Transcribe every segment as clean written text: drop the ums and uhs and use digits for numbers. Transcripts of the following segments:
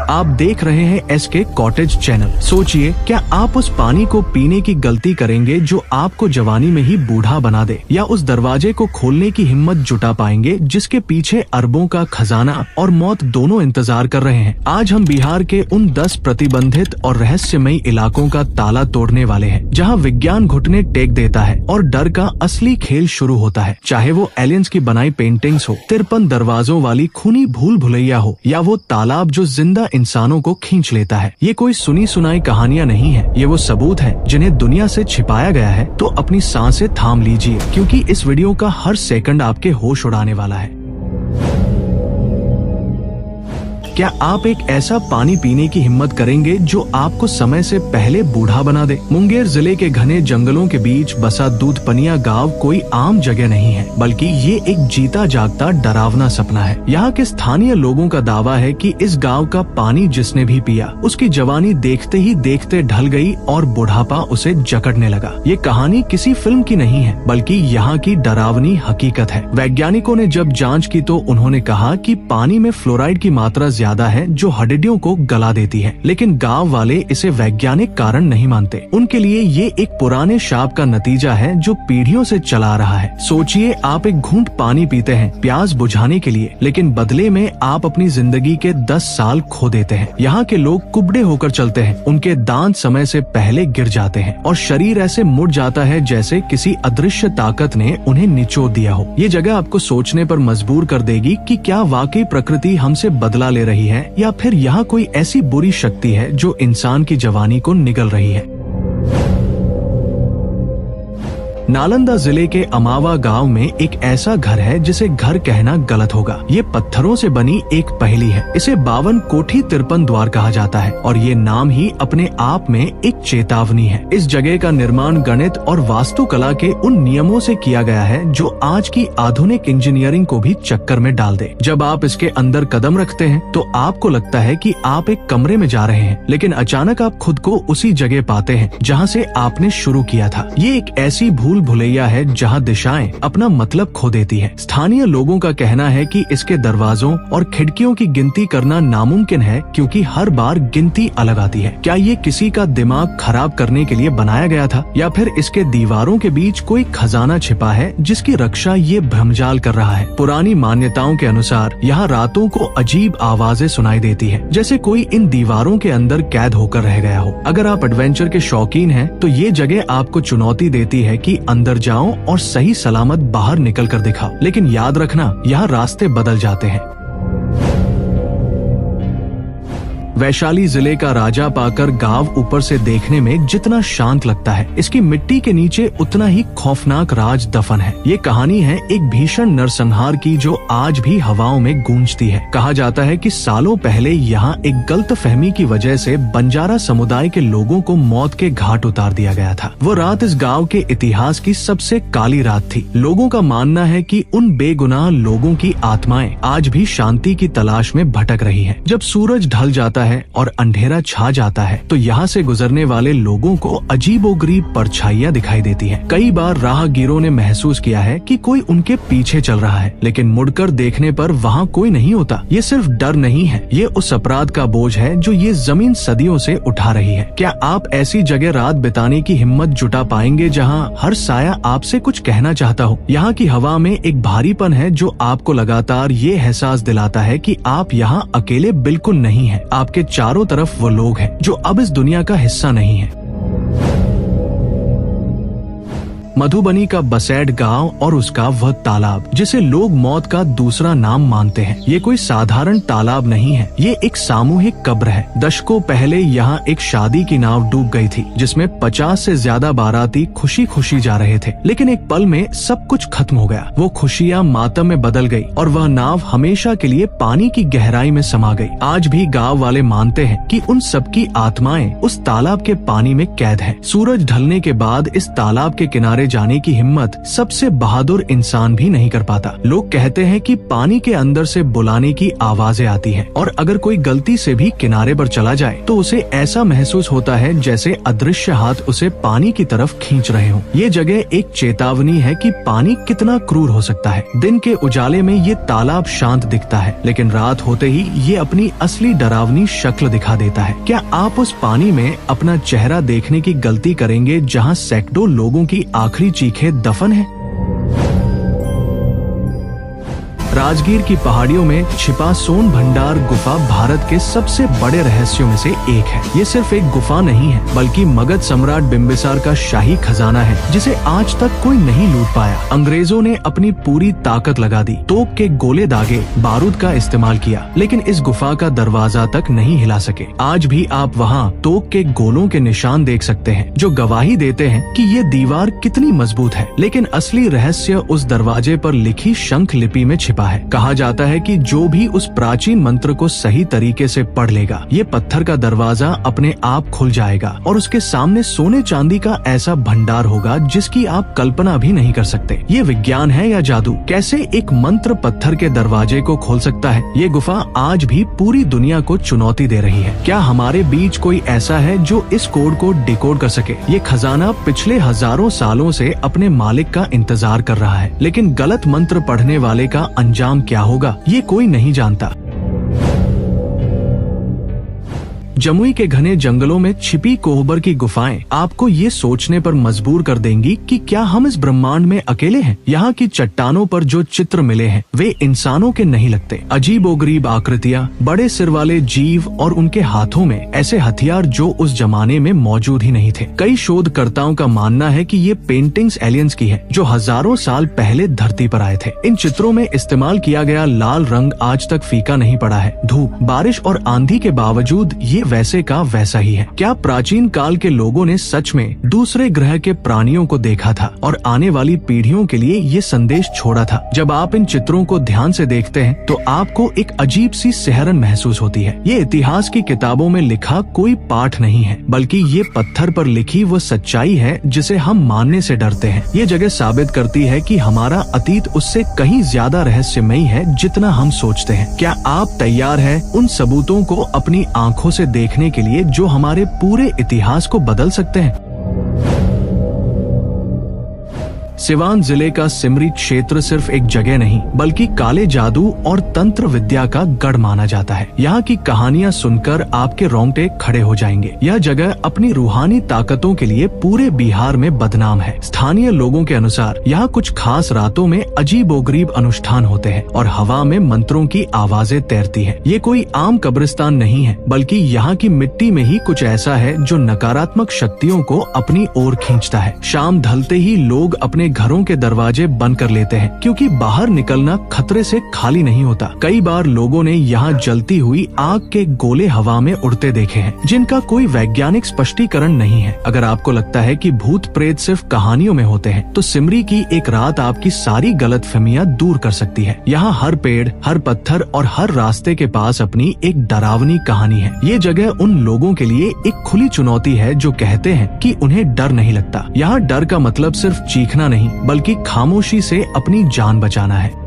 आप देख रहे हैं SK कॉटेज चैनल। सोचिए, क्या आप उस पानी को पीने की गलती करेंगे जो आपको जवानी में ही बूढ़ा बना दे, या उस दरवाजे को खोलने की हिम्मत जुटा पाएंगे जिसके पीछे अरबों का खजाना और मौत दोनों इंतजार कर रहे हैं। आज हम बिहार के उन 10 प्रतिबंधित और रहस्यमयी इलाकों का ताला तोड़ने वाले हैं, जहां विज्ञान घुटने टेक देता है और डर का असली खेल शुरू होता है। चाहे वो एलियंस की बनाई पेंटिंग्स हो, 53 दरवाजों वाली खूनी भूल भुलैया हो, या वो तालाब जो जिंदा इंसानों को खींच लेता है। ये कोई सुनी सुनाई कहानियां नहीं है, ये वो सबूत है जिन्हें दुनिया से छिपाया गया है। तो अपनी सांसें थाम लीजिए, क्योंकि इस वीडियो का हर सेकंड आपके होश उड़ाने वाला है। क्या आप एक ऐसा पानी पीने की हिम्मत करेंगे जो आपको समय से पहले बूढ़ा बना दे? मुंगेर जिले के घने जंगलों के बीच बसा दूधपनिया गांव कोई आम जगह नहीं है, बल्कि ये एक जीता जागता डरावना सपना है। यहाँ के स्थानीय लोगों का दावा है कि इस गांव का पानी जिसने भी पिया, उसकी जवानी देखते ही देखते ढल गई और बुढ़ापा उसे जकड़ने लगा। ये कहानी किसी फिल्म की नहीं है, बल्कि यहाँ की डरावनी हकीकत है। वैज्ञानिकों ने जब जाँच की तो उन्होंने कहा कि पानी में फ्लोराइड की मात्रा ज्यादा है जो हड्डियों को गला देती है, लेकिन गांव वाले इसे वैज्ञानिक कारण नहीं मानते। उनके लिए ये एक पुराने शाप का नतीजा है जो पीढ़ियों से चला आ रहा है। सोचिए, आप एक घूंट पानी पीते हैं प्यास बुझाने के लिए, लेकिन बदले में आप अपनी जिंदगी के 10 साल खो देते हैं। यहाँ के लोग कुबड़े होकर चलते हैं, उनके दांत समय से पहले गिर जाते हैं और शरीर ऐसे मुड़ जाता है जैसे किसी अदृश्य ताकत ने उन्हें निचोड़ दिया हो। ये जगह आपको सोचने पर मजबूर कर देगी कि क्या वाकई प्रकृति हमसे बदला ले रही है, या फिर यहाँ कोई ऐसी बुरी शक्ति है जो इंसान की जवानी को निगल रही है। नालंदा जिले के अमावा गांव में एक ऐसा घर है जिसे घर कहना गलत होगा। ये पत्थरों से बनी एक पहेली है। इसे 52 कोठी 53 द्वार कहा जाता है और ये नाम ही अपने आप में एक चेतावनी है। इस जगह का निर्माण गणित और वास्तुकला के उन नियमों से किया गया है जो आज की आधुनिक इंजीनियरिंग को भी चक्कर में डाल दे। जब आप इसके अंदर कदम रखते हैं तो आपको लगता है कि आप एक कमरे में जा रहे हैं, लेकिन अचानक आप खुद को उसी जगह पाते हैं जहाँ से आपने शुरू किया था। ये एक ऐसी भूल भुलैया है जहाँ दिशाएं अपना मतलब खो देती है। स्थानीय लोगों का कहना है कि इसके दरवाजों और खिड़कियों की गिनती करना नामुमकिन है, क्योंकि हर बार गिनती अलग आती है। क्या ये किसी का दिमाग खराब करने के लिए बनाया गया था, या फिर इसके दीवारों के बीच कोई खजाना छिपा है जिसकी रक्षा ये भ्रमजाल कर रहा है? पुरानी मान्यताओं के अनुसार यहाँ रातों को अजीब आवाजें सुनाई देती है, जैसे कोई इन दीवारों के अंदर कैद होकर रह गया हो। अगर आप एडवेंचर के शौकीन हैं, तो ये जगह आपको चुनौती देती है कि अंदर जाओ और सही सलामत बाहर निकल कर दिखाओ। लेकिन याद रखना, यहाँ रास्ते बदल जाते हैं। वैशाली जिले का राजा पाकर गांव ऊपर से देखने में जितना शांत लगता है, इसकी मिट्टी के नीचे उतना ही खौफनाक राज दफन है। ये कहानी है एक भीषण नरसंहार की जो आज भी हवाओं में गूंजती है। कहा जाता है कि सालों पहले यहाँ एक गलतफहमी की वजह से बंजारा समुदाय के लोगों को मौत के घाट उतार दिया गया था। वो रात इस गाँव के इतिहास की सबसे काली रात थी। लोगों का मानना है कि उन बेगुनाह लोगों की आत्माएं आज भी शांति की तलाश में भटक रही है। जब सूरज ढल जाता है और अंधेरा छा जाता है तो यहाँ से गुजरने वाले लोगों को अजीबोगरीब परछाइयाँ दिखाई देती हैं। कई बार राहगीरों ने महसूस किया है कि कोई उनके पीछे चल रहा है, लेकिन मुड़कर देखने पर वहाँ कोई नहीं होता। ये सिर्फ डर नहीं है, ये उस अपराध का बोझ है जो ये जमीन सदियों से उठा रही है। क्या आप ऐसी जगह रात बिताने की हिम्मत जुटा पाएंगे जहाँ हर साया आपसे कुछ कहना चाहता हो? यहाँ की हवा में एक भारीपन है जो आपको लगातार ये एहसास दिलाता है कि आप यहाँ अकेले बिल्कुल नहीं हैं। आपके चारों तरफ वो लोग हैं जो अब इस दुनिया का हिस्सा नहीं है। मधुबनी का बसैड गांव और उसका वह तालाब जिसे लोग मौत का दूसरा नाम मानते हैं। ये कोई साधारण तालाब नहीं है, ये एक सामूहिक कब्र है। दशकों पहले यहाँ एक शादी की नाव डूब गई थी, जिसमें 50 से ज्यादा बाराती खुशी खुशी जा रहे थे, लेकिन एक पल में सब कुछ खत्म हो गया। वो खुशियाँ मातम में बदल गई और वह नाव हमेशा के लिए पानी की गहराई में समा गई। आज भी गाँव वाले मानते हैं कि उन सबकी आत्माएं उस तालाब के पानी में कैद है। सूरज ढलने के बाद इस तालाब के किनारे किनारे जाने की हिम्मत सबसे बहादुर इंसान भी नहीं कर पाता। लोग कहते हैं कि पानी के अंदर से बुलाने की आवाजें आती हैं और अगर कोई गलती से भी किनारे पर चला जाए तो उसे ऐसा महसूस होता है जैसे अदृश्य हाथ उसे पानी की तरफ खींच रहे हों। ये जगह एक चेतावनी है कि पानी कितना क्रूर हो सकता है। दिन के उजाले में ये तालाब शांत दिखता है, लेकिन रात होते ही ये अपनी असली डरावनी शक्ल दिखा देता है। क्या आप उस पानी में अपना चेहरा देखने की गलती करेंगे जहाँ सैकड़ों लोगों की आखिरी चीखें दफन है? राजगीर की पहाड़ियों में छिपा सोन भंडार गुफा भारत के सबसे बड़े रहस्यों में से एक है। ये सिर्फ एक गुफा नहीं है, बल्कि मगध सम्राट बिम्बिसार का शाही खजाना है जिसे आज तक कोई नहीं लूट पाया। अंग्रेजों ने अपनी पूरी ताकत लगा दी, तोप के गोले दागे, बारूद का इस्तेमाल किया, लेकिन इस गुफा का दरवाजा तक नहीं हिला सके। आज भी आप वहाँ तोप के गोलों के निशान देख सकते हैं जो गवाही देते हैं कि ये दीवार कितनी मजबूत है। लेकिन असली रहस्य उस दरवाजे पर लिखी शंख लिपि में छिपा है। कहा जाता है कि जो भी उस प्राचीन मंत्र को सही तरीके से पढ़ लेगा, ये पत्थर का दरवाजा अपने आप खुल जाएगा और उसके सामने सोने चांदी का ऐसा भंडार होगा जिसकी आप कल्पना भी नहीं कर सकते। ये विज्ञान है या जादू? कैसे एक मंत्र पत्थर के दरवाजे को खोल सकता है? ये गुफा आज भी पूरी दुनिया को चुनौती दे रही है। क्या हमारे बीच कोई ऐसा है जो इस कोड को डिकोड कर सके? ये खजाना पिछले हजारों सालों से अपने मालिक का इंतजार कर रहा है, लेकिन गलत मंत्र पढ़ने वाले का अंजाम क्या होगा ये कोई नहीं जानता। जमुई के घने जंगलों में छिपी कोहबर की गुफाएं आपको ये सोचने पर मजबूर कर देंगी कि क्या हम इस ब्रह्मांड में अकेले हैं। यहाँ की चट्टानों पर जो चित्र मिले हैं वे इंसानों के नहीं लगते। अजीबोगरीब आकृतियाँ, बड़े सिर वाले जीव और उनके हाथों में ऐसे हथियार जो उस जमाने में मौजूद ही नहीं थे। कई शोधकर्ताओं का मानना है कि ये पेंटिंग्स एलियंस की है जो हजारों साल पहले धरती पर आए थे। इन चित्रों में इस्तेमाल किया गया लाल रंग आज तक फीका नहीं पड़ा है। धूप, बारिश और आंधी के बावजूद ये वैसे का वैसा ही है। क्या प्राचीन काल के लोगों ने सच में दूसरे ग्रह के प्राणियों को देखा था और आने वाली पीढ़ियों के लिए ये संदेश छोड़ा था? जब आप इन चित्रों को ध्यान से देखते हैं तो आपको एक अजीब सी सिहरन महसूस होती है। ये इतिहास की किताबों में लिखा कोई पाठ नहीं है, बल्कि ये पत्थर पर लिखी वो सच्चाई है जिसे हम मानने से डरते हैं। ये जगह साबित करती है कि हमारा अतीत उससे कहीं ज्यादा रहस्यमयी है जितना हम सोचते हैं। क्या आप तैयार हैं उन सबूतों को अपनी आंखों से देखने के लिए जो हमारे पूरे इतिहास को बदल सकते हैं? सिवान जिले का सिमरी क्षेत्र सिर्फ एक जगह नहीं बल्कि काले जादू और तंत्र विद्या का गढ़ माना जाता है। यहाँ की कहानियाँ सुनकर आपके रोंगटे खड़े हो जाएंगे। यह जगह अपनी रूहानी ताकतों के लिए पूरे बिहार में बदनाम है। स्थानीय लोगों के अनुसार यहाँ कुछ खास रातों में अजीबोगरीब अनुष्ठान होते हैं और हवा में मंत्रों की आवाजें तैरती हैं। ये कोई आम कब्रिस्तान नहीं है, बल्कि यहाँ की मिट्टी में ही कुछ ऐसा है जो नकारात्मक शक्तियों को अपनी ओर खींचता है। शाम ढलते ही लोग अपने घरों के दरवाजे बंद कर लेते हैं क्योंकि बाहर निकलना खतरे से खाली नहीं होता। कई बार लोगों ने यहाँ जलती हुई आग के गोले हवा में उड़ते देखे हैं जिनका कोई वैज्ञानिक स्पष्टीकरण नहीं है। अगर आपको लगता है कि भूत प्रेत सिर्फ कहानियों में होते हैं तो सिमरी की एक रात आपकी सारी गलतफहमियां दूर कर सकती है। यहाँ हर पेड़, हर पत्थर और हर रास्ते के पास अपनी एक डरावनी कहानी है। ये जगह उन लोगों के लिए एक खुली चुनौती है जो कहते हैं कि उन्हें डर नहीं लगता। यहाँ डर का मतलब सिर्फ चीखना नहीं बल्कि खामोशी से अपनी जान बचाना है।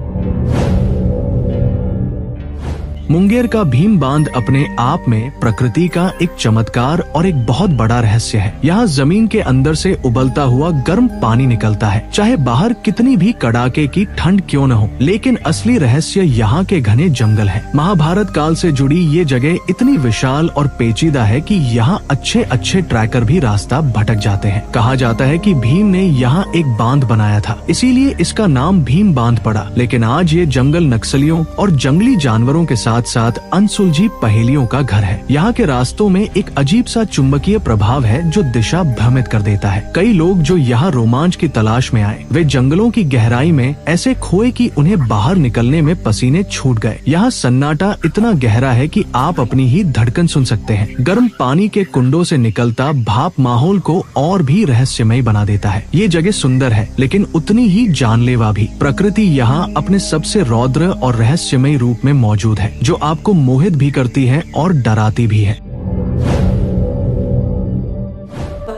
मुंगेर का भीम बांध अपने आप में प्रकृति का एक चमत्कार और एक बहुत बड़ा रहस्य है। यहाँ जमीन के अंदर से उबलता हुआ गर्म पानी निकलता है, चाहे बाहर कितनी भी कड़ाके की ठंड क्यों न हो। लेकिन असली रहस्य यहाँ के घने जंगल है। महाभारत काल से जुड़ी ये जगह इतनी विशाल और पेचीदा है कि यहाँ अच्छे अच्छे ट्रैकर भी रास्ता भटक जाते हैं। कहा जाता है कि भीम ने यहाँ एक बांध बनाया था, इसीलिए इसका नाम भीम बांध पड़ा। लेकिन आज ये जंगल नक्सलियों और जंगली जानवरों के साथ अनसुलझी पहेलियों का घर है। यहाँ के रास्तों में एक अजीब सा चुंबकीय प्रभाव है जो दिशा भ्रमित कर देता है। कई लोग जो यहाँ रोमांच की तलाश में आए वे जंगलों की गहराई में ऐसे खोए कि उन्हें बाहर निकलने में पसीने छूट गए। यहाँ सन्नाटा इतना गहरा है कि आप अपनी ही धड़कन सुन सकते हैं। गर्म पानी के कुंडों से निकलता भाप माहौल को और भी रहस्यमय बना देता है। ये जगह सुंदर है लेकिन उतनी ही जानलेवा भी। प्रकृति यहाँ अपने सबसे रौद्र और रहस्यमय रूप में मौजूद है जो आपको मोहित भी करती है और डराती भी है।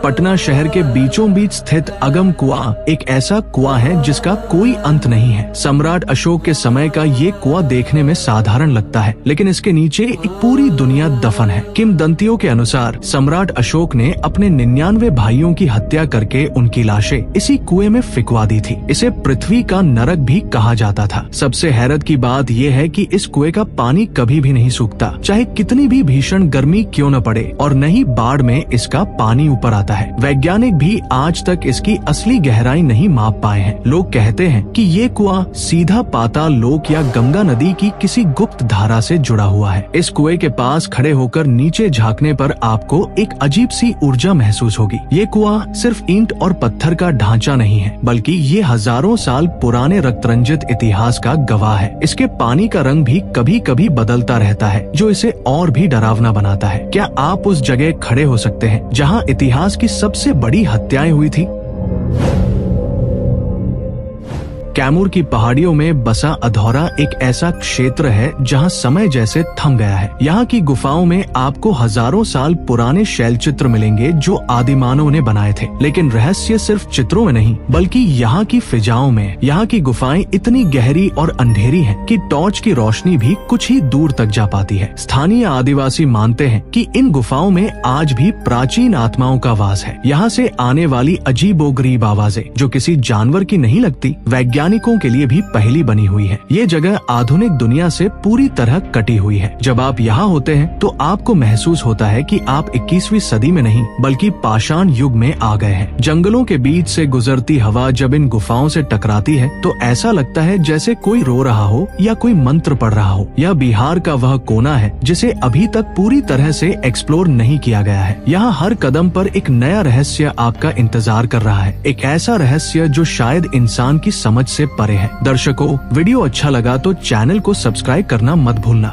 पटना शहर के बीचों बीच स्थित अगम कुआं एक ऐसा कुआं है जिसका कोई अंत नहीं है। सम्राट अशोक के समय का ये कुआं देखने में साधारण लगता है, लेकिन इसके नीचे एक पूरी दुनिया दफन है। किंवदंतियों के अनुसार सम्राट अशोक ने अपने 99 भाइयों की हत्या करके उनकी लाशें इसी कुएं में फिकवा दी थी। इसे पृथ्वी का नरक भी कहा जाता था। सबसे हैरत की बात यह है कि इस कुएं का पानी कभी भी नहीं सूखता, चाहे कितनी भी भीषण गर्मी क्यों न पड़े, और न ही बाढ़ में इसका पानी ऊपर आता है। वैज्ञानिक भी आज तक इसकी असली गहराई नहीं माप पाए हैं। लोग कहते हैं कि ये कुआं सीधा पाताल लोक या गंगा नदी की किसी गुप्त धारा से जुड़ा हुआ है। इस कुएं के पास खड़े होकर नीचे झांकने पर आपको एक अजीब सी ऊर्जा महसूस होगी। ये कुआं सिर्फ ईंट और पत्थर का ढांचा नहीं है, बल्कि ये हजारों साल पुराने रक्तरंजित इतिहास का गवाह है। इसके पानी का रंग भी कभी कभी बदलता रहता है, जो इसे और भी डरावना बनाता है। क्या आप उस जगह खड़े हो सकते हैं जहां इतिहास की सबसे बड़ी हत्याएं हुई थी? कैमूर की पहाड़ियों में बसा अधौरा एक ऐसा क्षेत्र है जहां समय जैसे थम गया है। यहाँ की गुफाओं में आपको हजारों साल पुराने शैल चित्र मिलेंगे जो आदिमानव ने बनाए थे। लेकिन रहस्य सिर्फ चित्रों में नहीं, बल्कि यहाँ की फिजाओं में। यहाँ की गुफाएं इतनी गहरी और अंधेरी हैं कि टॉर्च की रोशनी भी कुछ ही दूर तक जा पाती है। स्थानीय आदिवासी मानते हैं कि इन गुफाओं में आज भी प्राचीन आत्माओं का वास है। यहाँ से आने वाली अजीबोगरीब आवाजें जो किसी जानवर की नहीं लगती, वैज्ञानिकों के लिए भी पहेली बनी हुई है। ये जगह आधुनिक दुनिया से पूरी तरह कटी हुई है। जब आप यहाँ होते हैं तो आपको महसूस होता है कि आप 21वीं सदी में नहीं, बल्कि पाषाण युग में आ गए हैं। जंगलों के बीच से गुजरती हवा जब इन गुफाओं से टकराती है तो ऐसा लगता है जैसे कोई रो रहा हो या कोई मंत्र पढ़ रहा हो। यह बिहार का वह कोना है जिसे अभी तक पूरी तरह से एक्सप्लोर नहीं किया गया है। यहाँ हर कदम पर एक नया रहस्य आपका इंतजार कर रहा है, एक ऐसा रहस्य जो शायद इंसान की समझ से परे है। दर्शकों, वीडियो अच्छा लगा तो चैनल को सब्सक्राइब करना मत भूलना।